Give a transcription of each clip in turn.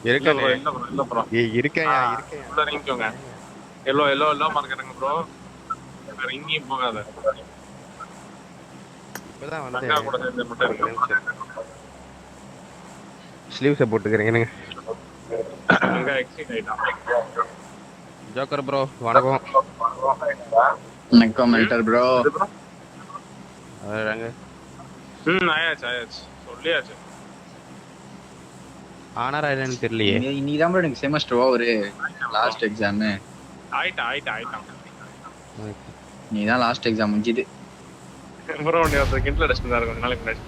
இருக்கனே. இல்ல ப்ரோ. ஏய் இருக்கேன்யா. உள்ள இறங்கிக்கோங்க. Yellow மார்க்கெட்டுங்க bro. வேற எங்கேயும் போகாத. இப்பதான் தங்கா கூட வந்தேன். சேர்ந்து மட்டும் இருக்கு. ஸ்லீவ்ஸை போட்டுக்கிறேன் எனக்கு. அங்க எக்ஸிட் ஆயிட்டான். ஜோக்கர் ப்ரோ வணக்கம். வணக்கம் மெல்டர் ப்ரோ. அதாங்க. ஆயாச்சு சொல்லியாச்சு. ஆனாரா இல்லன்னு தெரியலையே. இன்னைக்கு தான் ப்ரோ எனக்கு செமஸ்டர் ஓவர். Last exam. ஆயிட்டான். நீ தான் லாஸ்ட் எக்ஸாம் முடிஞ்சுது. ப்ரோ நீ ஒரு கிண்டல் அடிச்சு தான் இருக்கும் நாளைக்கு முன்னாடி.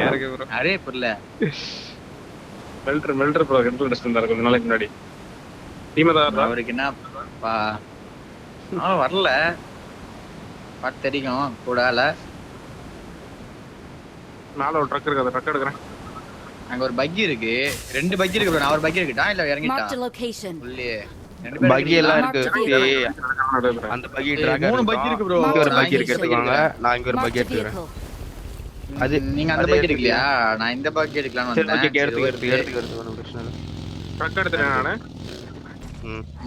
யாருக்கு ப்ரோ? அரே புரியல. மெல்டர் ப்ரோ கிண்டல் அடிச்சு தான் இருக்கும் நாளைக்கு முன்னாடி. டீம் தான் அவருக்கு என்னப்பா வரல. பார்த்து தெரியும் கூடால. மேல ஒரு ட்ரக் இருக்கு, அந்த ட்ரக் எடுக்கிறேன். அங்க ஒரு பக்கி இருக்கு, 2 பக்கி இருக்கு ப்ரோ. நான் ஒரு பக்கி இருக்கட்டா இல்ல இறங்கிட்டா? உள்ளே பக்கி எல்லாம் இருக்கு. அந்த பக்கி டிராகர் 3 பக்கி இருக்கு ப்ரோ. இங்க ஒரு பக்கி இருக்கு எடுத்துவாங்க. நான் இங்க ஒரு பக்கி எடுத்துக்கிறேன். அது நீங்க அந்த பக்கி எடுக்கலையா? நான் இந்த பக்கி எடுக்கலாம்னு வந்தேன். ஓகே எடுத்து ஒண்ணும் பிரச்சனை இல்ல. ட்ரக் எடுத்துறேன் நானு.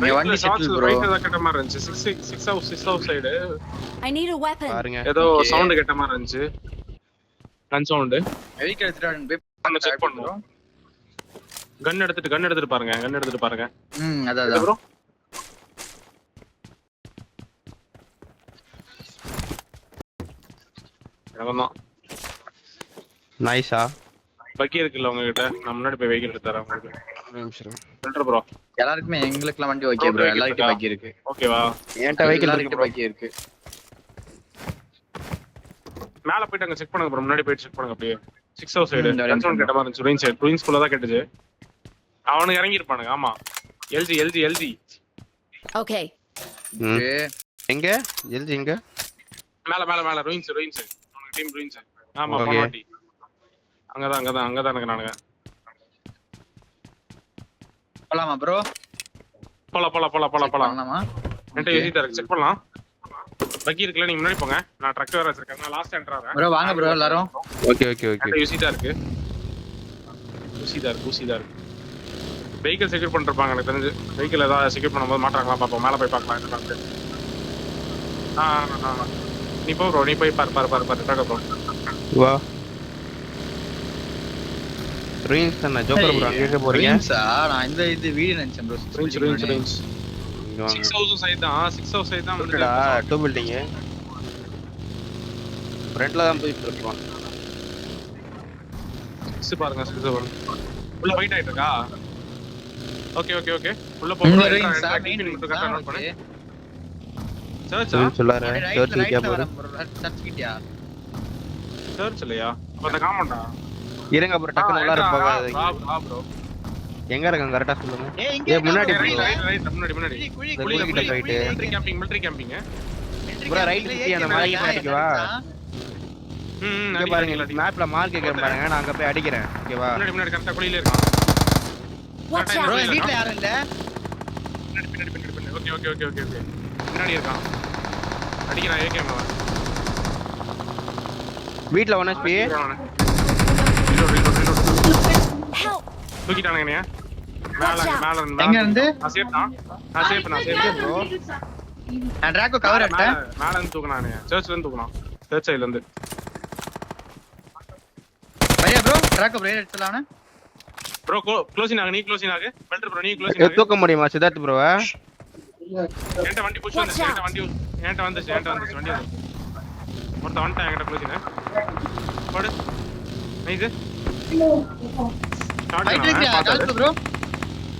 நீ வண்டி செட்டில் ப்ரோ. ரைட் ஏதோ கேட்ட மாதிரி இருந்துச்சு. 6 house side. I need a weapon. பாருங்க. ஏதோ சவுண்ட் கேட்ட மாதிரி இருந்துச்சு. கன் சவுண்ட். வெஹிக்கிள் எடுத்துட்டு நம்ம செக் பண்ணுவோம். கன் எடுத்துட்டு பாருங்க. அதான் ப்ரோ. அதான் நைஸா. பக்கி இருக்குல்ல உங்ககிட்ட? நான் முன்னாடி போய் வெஹிக்கிள் எடுத்து தரேன் உங்களுக்கு. ஒரு நிமிஷம். Filter bro. எல்லாருக்குமே எங்களுக்குலாம் வண்டி ஓகே ப்ரோ. எல்லாருக்கும் பக்கி இருக்கு. ஓகேவா? என்கிட்ட வெஹிக்கிள் எல்லாருக்கும் பக்கி இருக்கு. மேல போயிட்டு அங்க செக் பண்ணுங்க ப்ரோ. முன்னாடி போயிட்டு செக் பண்ணுங்க அப்படியே. 6 ஹவுஸ் சைடு. கன்சோன் கேட்ட மாதிரி இருந்துச்சு. Train side. ட்ரெயின் ஸ்கூல்ல தான் கேட்டுச்சு. அவனுக்கு இறங்கி இருப்பானுங்க. ஆமா. எல்ஜி. Okay. எங்க எல்ஜி எங்க? மேல ரூயின்ஸ். உனக்கு டீம் ரூயின்ஸ். ஆமா போனாட்டி. அங்கதான் எனக்கு நானுங்க. போலாமா ப்ரோ? போலாம். போலாமா? என்கிட்ட யூசிட்டா இருக்கு. செக் பண்ணலாம். பக்கி இருக்குல்ல, நீங்க முன்னாடி போங்க. நான் ட்ரக் வேற வச்சிருக்கேன். நான் லாஸ்ட் என்டர் ஆறேன். ப்ரோ வாங்க ப்ரோ எல்லாரும். ஓகே. என்கிட்ட யூசிட்டா இருக்கு. வெஹிக்கிள் செக்யூர் பண்ணிருப்பாங்க எனக்கு தெரிஞ்சு. வெஹிக்கிள் ஏதாவது செக்யூர் பண்ணும்போது மாட்டாங்களா பாப்போம். மேல போய் பார்க்கலாம். நீ போ ப்ரோ. நீ போய் பாரு. Truck bro. வா. ரீன்ஸ் தான ஜோக்கர் ப்ரோ. அங்க எங்க போறீங்க? நான் இந்த வீடியோ நினைச்சேன் ப்ரோ. ரூயின்ஸ். 6 ஹவுஸ் சைடு தான் வந்துடா. 2 பில்டிங். ஃப்ரண்ட்ல தான் போயிட்டு இருக்கோம். 6 பாருங்க. உள்ள ஃபைட் ஆயிட்டு இருக்கா? ஓகே. உள்ள போங்க. சர்ச் சொல்லாரு. சர்ச் கிட்ட போற. சர்ச் இல்லையா? அப்ப அந்த காமண்டா. இருங்க ப்ரோ. டக்குனு உள்ளார போகாத. ப்ரோ. எங்க இருக்காங்க கரெக்ட்டா சொல்லுங்க. ஏய் முன்னாடி முன்னாடி. குழி கிட்ட போயிட்டு. Military camping. ப்ரோ ரைட் சுத்தி அந்த மலைக்கு அடிக்கவா? இங்க பாருங்க மேப்ல மார்க் கேக்குறேன் பாருங்க. நான் அங்க போய் அடிக்கிறேன். ஓகேவா? முன்னாடி கரெக்ட்டா குழியில இருக்கான். ப்ரோ வீட்ல யாரும் இல்ல. பின்னாடி. ஓகே. பின்னாடி இருக்கான். அடிக்கிறான் ஏகேம். வீட்ல 1 HP. தூக்கிட்டானுங்க. மேல எங்க இருந்து? நான் சேஃப் ப்ரோ. நான் டிராகோ கவர் அட்டேன். மேல இருந்து தூக்குனானே. சர்ச்ல இருந்து தூக்குனான். சர்ச் சைடுல இருந்து. பையா ப்ரோ டிராகோ பிரேயர் எடுத்துலாம்னா? ப்ரோ க்ளோசிங் ஆகு. பெல்டர் ப்ரோ நீ க்ளோசிங் ஆகு. தூக்க முடியுமா சித்தார்த் ப்ரோ? என்கிட்ட வண்டி புஷ் வந்து. என்கிட்ட வந்துச்சு வண்டி. ஒருத்த வந்துட்டான் என்கிட்ட க்ளோசிங். போடு. நைஸ். ஃபைட் இருக்கா டால்ட் ப்ரோ?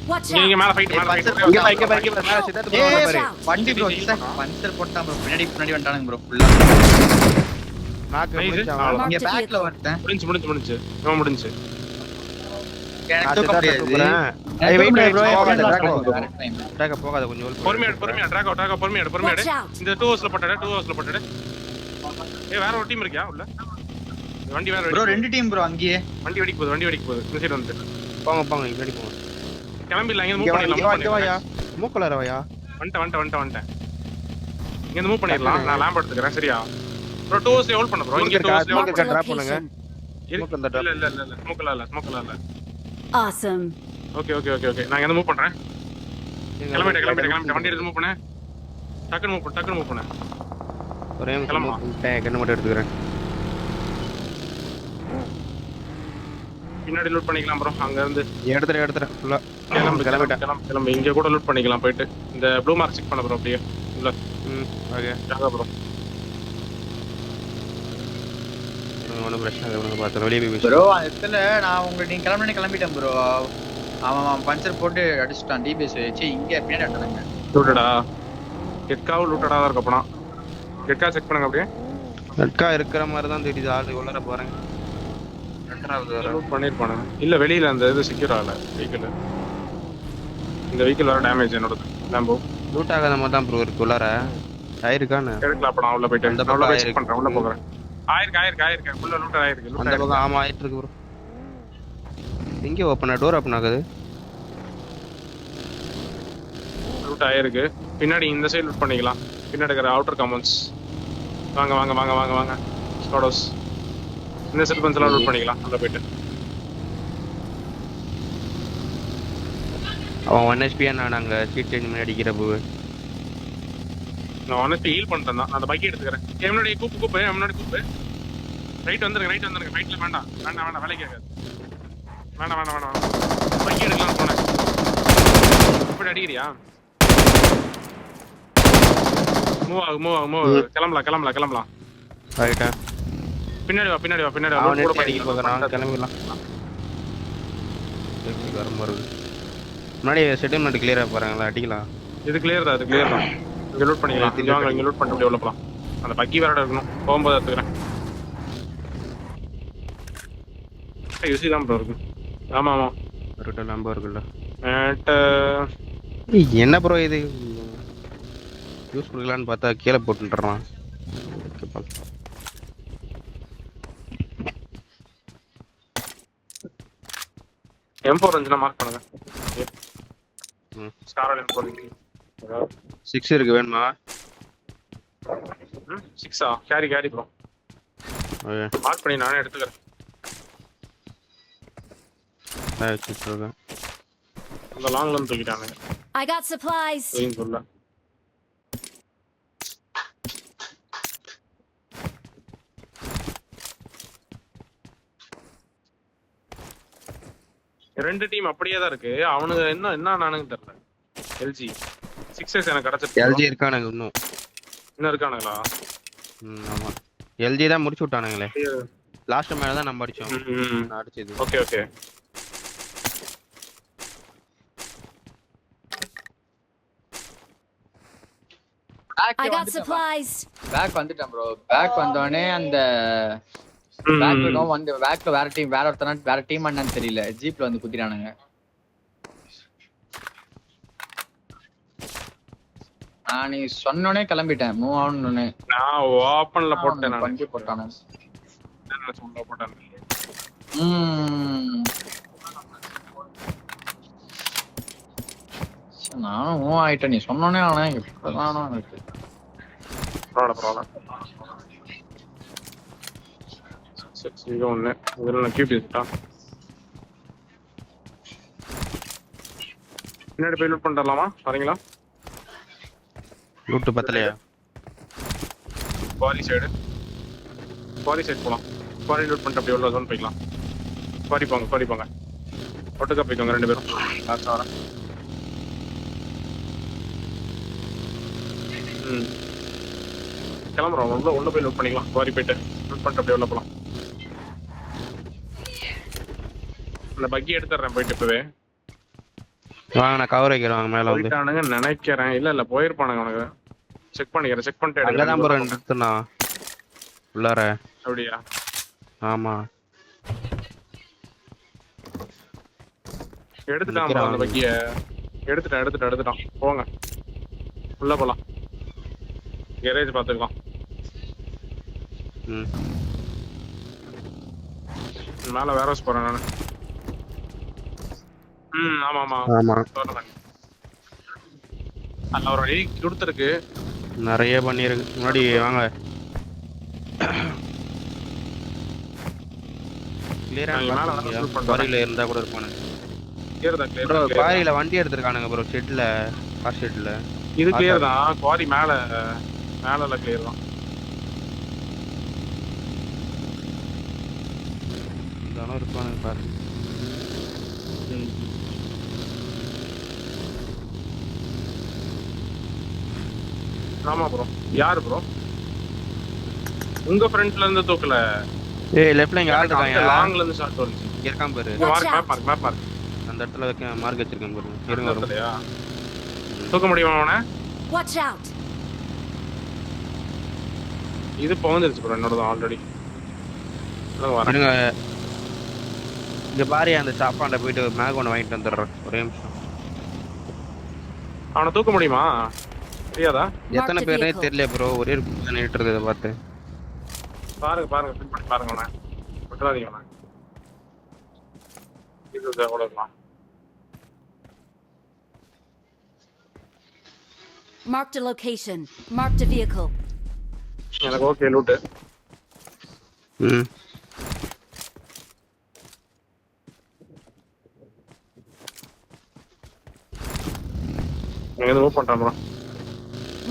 Watch நீங்க out. மேல ஃபைட். இங்க பாருங்க மேல சித்தார்த் ப்ரோ பாரு. வண்டி ப்ரோ பஞ்சர் போட்டான் ப்ரோ. பின்னாடி வந்துட்டானுங்க ப்ரோ ஃபுல்லா. நாக்கு Nice. முடிச்சான். இங்க பேக்ல வரட்டேன். முடிஞ்சு. இவன் முடிஞ்சு. எனக்கு தூக்க முடியாது. I wait bro. டைம். டாக போகாத கொஞ்சம் ஹோல்ட் பொறுமையா டிராகோ பொறுமையா Watch out. இந்த 2 ஹவர்ஸ்ல போட்டுடு. வேற ஒரு டீம் இருக்கியா உள்ள? வண்டி வேற ப்ரோ 2 டீம் ப்ரோ அங்கேயே. வண்டி வெடிக்க போகுது. இந்த சைடு வந்து போங்க இங்க அடி போங்க. கிளம்பிடலாம். இங்க மூவ் பண்ணிடலாம். வாயா மூக்கல ரவையா. வந்துட்டேன். இங்க மூவ் பண்ணிடலாம். நான் லாம்ப் எடுத்துக்கறேன். சரியா ப்ரோ? 2 ஹவர்ஸ் ஹோல்ட் பண்ணு ப்ரோ. இங்க 2 ஹவர்ஸ் ஹோல்ட் டிராப் பண்ணுங்க. இல்ல. ஸ்மோக்கல இல்ல. Awesome. Okay okay okay okay நான் எங்க மூவ் பண்றேன். கிளம்பிட்டேன் வண்டி எடுத்து மூவ் பண்ணு. டக்குனு மூவ் பண்ணு. ஒரே கண்ணு மட்டும் எடுத்துக்கிறேன். பின்னாடி லூட் பண்ணிக்கலாம் ப்ரோ. அங்க இருந்து எடுத்துறேன் ஃபுல்லா. கிளம்பு இங்க கூட லூட் பண்ணிக்கலாம் போயிட்டு. இந்த ப்ளூ மார்க் செக் பண்ண ப்ரோ அப்படியே இல்ல. ஓகே ஜாகா ப்ரோ. ஒன்றும் பிரச்சனை இல்லை. பார்த்து வெளியே போய் ப்ரோ அந்த இடத்துல நான் நீங்க கிளம்பிட்டேன் ப்ரோ. அவன் பஞ்சர் போட்டு அடிச்சிட்டான். டிபிஎஸ் வச்சு இங்க பின்னாடி அடிச்சானுங்க. லூட்டடா கெட்காவும் லூட்டடா தான் இருக்கப்பனா. கெட்கா செக் பண்ணுங்க அப்படியே. கெட்கா இருக்கிற மாதிரி தான் தெரியுது. ஆளு உள்ளர போறேன். லூட் பண்ணிருப்பானுங்க. இல்ல வெளியில அந்த இது செக்யூர் ஆகல வெஹிக்கிள். இந்த வெஹிக்கிள் வர டேமேஜ் என்னோட லாம்போ. லூட் ஆகாத மாதிரி தான் ப்ரோ இருக்கு. உள்ளர ஆயிருக்கானே. எடுக்கலாம் அப்ப நான் உள்ள போயிட்டு அந்த உள்ள பக்கம் செக் பண்றேன். உள்ள போறேன். ஆயிருக்கு உள்ள லூட் ஆயிருக்கு. அந்த பக்கம் ஆமா ஆயிட்டு இருக்கு ப்ரோ. எங்க ஓபன் டோர் ஓபன் ஆகுது. லூட் ஆயிருக்கு. பின்னாடி இந்த சைடு லூட் பண்ணிக்கலாம். பின்னாடி இருக்கிற அவுட்டர் காம்பவுண்ட்ஸ். வாங்க ஸ்கோடோஸ். இந்த செட் பன்ஸ் எல்லாம் லூட் பண்ணிக்கலாம். உள்ள போயிட்டு அவன் 1 HP நான் அங்க சீட் சேஞ்ச் பண்ணி அடிக்கிறப்போ நான் honestly ஹீல் பண்றேன் தான். அந்த பைக் எடுத்துக்கறேன். முன்னாடி கூப்பு முன்னாடி கூப்பு. ரைட் வந்துருங்க. ரைட்ல வேண்டாம் வேலைக்கு ஆகாது. வேண்டாம். பைக் எடுக்கலாம் போனேன். இப்படி அடிக்கிறியா? மூவ் கிளம்பலாம். ரைட்டா பின்னாடி வா அவன் கூட அடிக்க போறான். கிளம்பிடலாம். முன்னாடி செட்டில்மெண்ட் கிளியரா போறாங்களா? அடிக்கலாம். இது கிளியர் தான். இங்க லூட் பண்ணிக்கலாம். இங்க லூட் பண்ணிட்டு அப்படியே உள்ள போலாம். அந்த பக்கி வேற இருக்கணும். போகும்போது எடுத்துக்கிறேன். யூசி தான் ப்ரோ இருக்கு. ஆமா ஒரு நம்பர் இருக்குல்ல. என்ன ப்ரோ இது யூஸ் பண்ணலாம்னு பார்த்தா கீழே போட்டுறான். M4 இருந்துச்சுன்னா மார்க் பண்ணுங்க. ஸ்காரல் M4 6 இருக்கு வேணுமா? 6ஆ? Carry bro. ஓகே மார்க் பண்ணி நானே எடுத்துக்கிறேன். அந்த லாங்ல இருந்து தூக்கிட்டானுங்க. I got supplies. சொல்ல ரெண்டு டீம் அப்படியே தான் இருக்கு. அவனுங்க என்ன நானுங்க தெரியல. எல்ஜி 6s எனக்கு கிடைச்சிருக்கு. எல்ஜி இருக்கானுங்க இன்னும் இருக்கானுங்களா? ஆமா எல்ஜி தான் முடிச்சு விட்டானுங்களே. லாஸ்ட் மேல தான் நம்ம அடிச்சோம். அடிச்சது. Okay I got supplies. Back வந்துட்டேன் ப்ரோ. பேக் வந்தோனே அந்த பேக்ல வந்து பேக்ல வேற ஒருத்தன வேற டீம் அண்ணான்னு தெரியல. ஜீப்ல வந்து குத்திரானுங்க. நீ சொன்னோனே கிளம்பிட்டேன். மூவ் ஆகணும்னு நான் ஓபன்ல போட்டேன். நான் வண்டி போட்டானே. என்ன சொல்ல போட்டானே. நானும் மூவ் ஆயிட்டேன். நீ சொன்னோனே ஆனா இப்பதான் எனக்கு பரவாயில்ல. சரி ஒண்ணு இதெல்லாம் கீப் பண்ணிட்டான். பின்னாடி போய் லூட் பண்ணிடலாமா? வரீங்களா? லூட் பத்தலையா? குவாரி சைடு போலாம். குவாரி லூட் பண்ணிட்டு அப்படியே உள்ள ஜோன் போய்க்கலாம். குவாரி போங்க. ஒட்டுக்கா போய்க்கோங்க ரெண்டு பேரும். லாஸ்ட் வரேன். கிளம்புறோம். உள்ள போய் லூட் பண்ணிக்கலாம். குவாரி போயிட்டு லூட் பண்ணிட்டு அப்படியே உள்ள போலாம். அந்த பக்கி எடுத்துறேன் போயிட்டு இப்பவே. வாங்க நான் கவர் வைக்கிறேன். மேல வந்து போயிட்டானுங்க நினைக்கிறேன். இல்ல போயிருப்பானுங்க. அவனுக்கு செக் பண்ணிட்டு அங்கதான் ப்ரோ நிறுத்துனா உள்ளார. அப்படியா? ஆமா எடுத்துட்டான் அந்த பக்கிய. எடுத்துட்டான். போங்க உள்ள போலாம். கேரேஜ் பாத்துக்கலாம். மேல வேற ஹவுஸ் போறேன் நானு. ஆமா அல்ல ஒரு வழி கொடுத்துருக்கு. நிறைய பண்ணிருக்கு. முன்னாடி வாங்க. கிளியரா இருந்தா கூட இருப்பானு. கிளியர் தான் ப்ரோ கிளியர் குவாரியில வண்டி எடுத்துருக்கானுங்க ப்ரோ ஷெட்ல கார் ஷெட்ல. இது கிளியர் தான் குவாரி மேல கிளியர் தான். இதெல்லாம் இருப்பானுங்க பாரு. ஆமா ப்ரோ. யாரு ப்ரோ உங்க ஃப்ரண்ட்ல இருந்து தூக்கல? ஏய் லெஃப்ட்ல இங்க ஆள் இருக்காங்க. லாங்ல இருந்து ஷாட் வந்துச்சு. இங்க இருக்கான் பாரு. மேப் மார்க் அந்த இடத்துல வைக்க மார்க் வச்சிருக்கேன் பாரு. இருங்க வரும். இல்லையா தூக்க முடியுமா அவனை? Watch out. இது பவுந்துருச்சு ப்ரோ என்னோட ஆல்ரெடி. இருங்க. இங்க பாரு அந்த சாப்பாண்ட போயிட்டு மேக் ஒன்னு வாங்கிட்டு வந்துடுறேன். ஒரே நிமிஷம். அவனை தூக்க முடியுமா? தெரியாதா? எத்தனை பேர்னே தெரியல ப்ரோ. ஒரே ஒரு குள்ள நின்னுட்டு இருக்கத பார்த்து. பாருங்க பின் பண்ணி பாருங்க அவனை. விட்டுறாதீங்க அவனை. இது அவ்வளவுதான். Marked a location. Marked a vehicle. எனக்கு ஓகே லூட். எங்க மூவ் பண்றான் bro.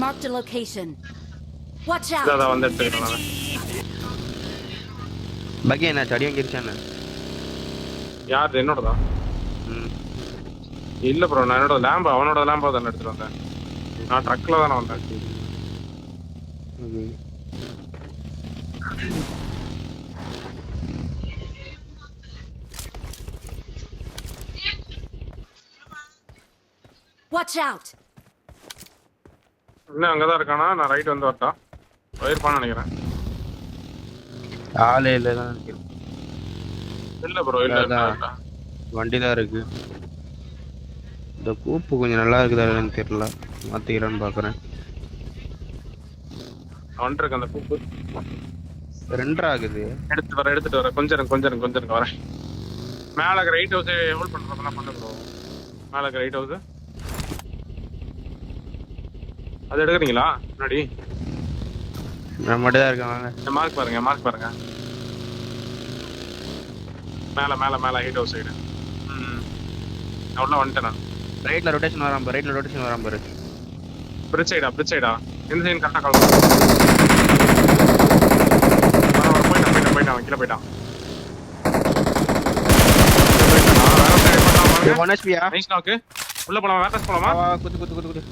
Marked a location. Watch out. இத வந்து எடுத்துக்கலாம். பகி என்ன சடி வாங்கிருச்சானே? யார் என்னோடதா? இல்ல ப்ரோ நான் என்னோட லாம்ப் அவனோட லாம்ப் தான் எடுத்துட்டு வந்தேன். நான் ட்ரக்ல தான வந்தேன். Watch out. இன்னும் அங்கதான் இருக்கானா? நான் ரைட் வந்து வரட்டா? வயர் பண்ண நினைக்கிறேன். ஆளே இல்ல தான் நினைக்கிறேன். இல்ல ப்ரோ இல்ல வண்டி தான் இருக்கு. இந்த கூப்பு கொஞ்சம் நல்லா இருக்குதான்னு தெரியல. மாத்திக்கிறேன்னு பாக்குறேன். அவன்கிட்ட அந்த கூப்பு ரெண்டரை ஆகுது. எடுத்துட்டு வர கொஞ்சம் வரேன். மேல ரைட் ஹவுஸ் எவ்வளவு பண்றதுனா பண்ண ப்ரோ. மேல ரைட் ஹவுஸ் அது எடுக்கறீங்களா? முன்னாடி நான் மட்டும் தான் இருக்கேன். வாங்க மார்க் பாருங்க. மேல ஹைட் ஹவுஸ் சைடு. நான் உள்ள வந்துட்டேன். நான் ரைட்ல ரொட்டேஷன் வராம பாரு. பிரிட்ஜ் சைடா எந்த சைடு கரெக்டா கால் போயிட்டான் கீழே போயிட்டான். ஒன் ஹெச்பியா நைஸ் நாக்கு. உள்ள போலாமா? வேட்டஸ் போலாமா? குத்து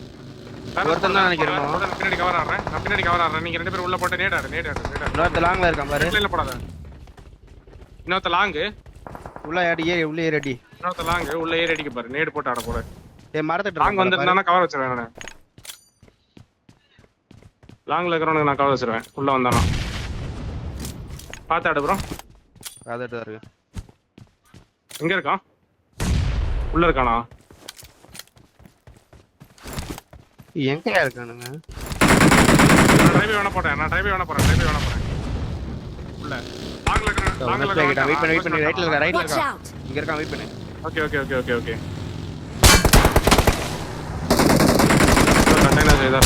ஒருத்தன் தான் நினைக்கிறேன். பின்னாடி கவர் ஆடுறேன். நீங்க ரெண்டு பேரும் உள்ள போட்டு நேடாடு. இன்னொருத்த லாங்ல இருக்கான் பாரு. இல்ல போடாத. இன்னொருத்த லாங்கு உள்ள ஏறி அடி. இன்னொருத்த லாங்கு உள்ள ஏறி அடிக்க பாரு. நேடு போட்டு ஆட போற. ஏய் மரத்தை லாங் வந்திருந்தானா கவர் வச்சிருவேன் நானு. லாங்ல இருக்கிறவனுக்கு நான் கவர் வச்சிருவேன். உள்ள வந்தானா பாத்து ஆடு ப்ரோ. அதட்ட இருக்கு. எங்க இருக்கான்? உள்ள இருக்கானா? எங்கயா இருக்கானுங்க? நான் டிரைவே வேணா போறேன். உள்ள லாங்ல இருக்கான். வெயிட் பண்ணி ரைட்ல Watch இருக்கான். out. இங்க இருக்கான். வெயிட் பண்ணு. ஓகே. கண்டெய்னர் ஏதா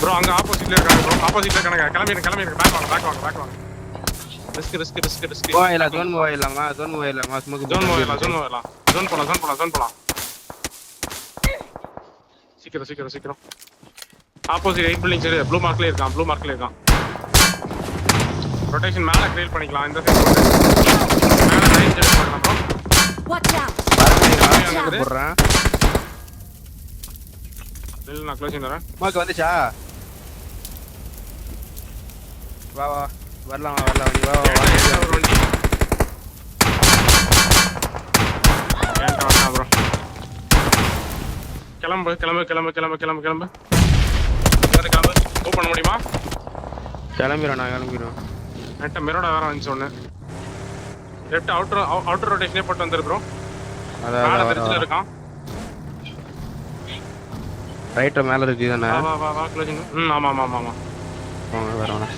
ப்ரோ அங்க ஆப்போசிட்ல இருக்காங்க. கிளம்பி பேக் வாங்க. ரிஸ்க். மூவாயில ஜோன் மூவாயில ஸ்மோக் ஜோன் போலாம். சீக்கிரம். ஆப்போசிட் 8 பில்டிங் சைடு ப்ளூ மார்க்ல இருக்கான். ரொட்டேஷன் மேல கிரியேட் பண்ணிக்கலாம். இந்த சைடு மேல ரைட் சைடு பண்ணலாம் ப்ரோ. Watch out. போடுறேன். இல்ல நான் க்ளோசிங் வரேன். ஸ்மோக் வந்துச்சா? வா வரலாம் நீ வா. ஒரு வண்டி ஏன்டா வந்தா ப்ரோ. கிளம்பு. மூவ் பண்ண முடியுமா? கிளம்பிடுறோம். நெட்ட மிரோட வேற வந்துச்சு ஒண்ணு. லெஃப்ட் அவுட்டர் ரொட்டேஷனே போட்டு வந்துரு ப்ரோ. மேல பிரிட்ஜ்ல இருக்கான். ரைட்ல மேல இருக்கு தானே? வா க்ளோசிங். ஆமா. வாங்க வரணும்.